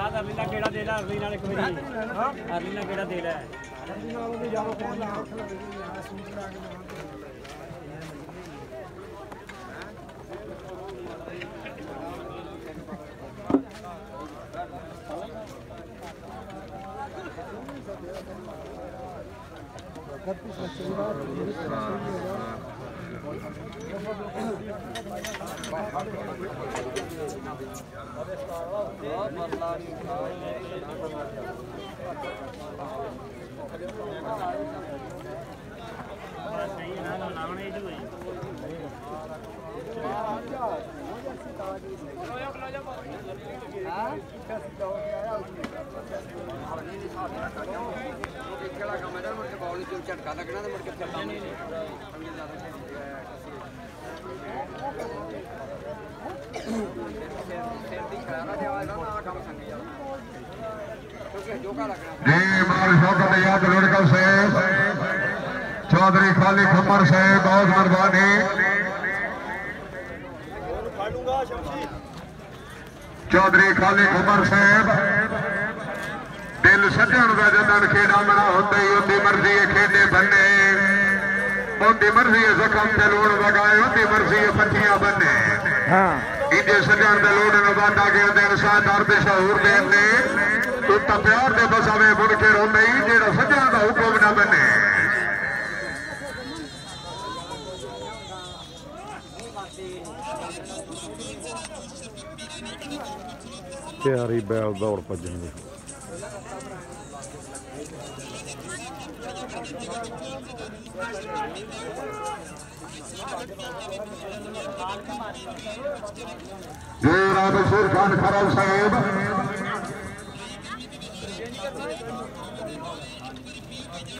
अरलीना केड़ा दे ला अरलीना एक बारी अरलीना केड़ा दे ला झटका लगना तो मुड़ के चलना नहीं चौधरी खाली खम्मर से बहुत मेहरबानी। चौधरी खाली खम्मर साहब दिल सजन का जदन खेड़ा बना होता ही उनकी मर्जी है खेडे बने उनकी मर्जी है जख्म से लोड़ लगाए उनकी मर्जी है पट्टियां बने इंजे सजन के लोड़ ने बाटा के दिन साधार बेशहूर देन ने उत्ता प्यार दे बसावे मुड़ के रोंदे ही जेड़ा सजन का हुक्म ना बने। तैयारी बैल दौड़ भजन की बशीर खान खरल साहेब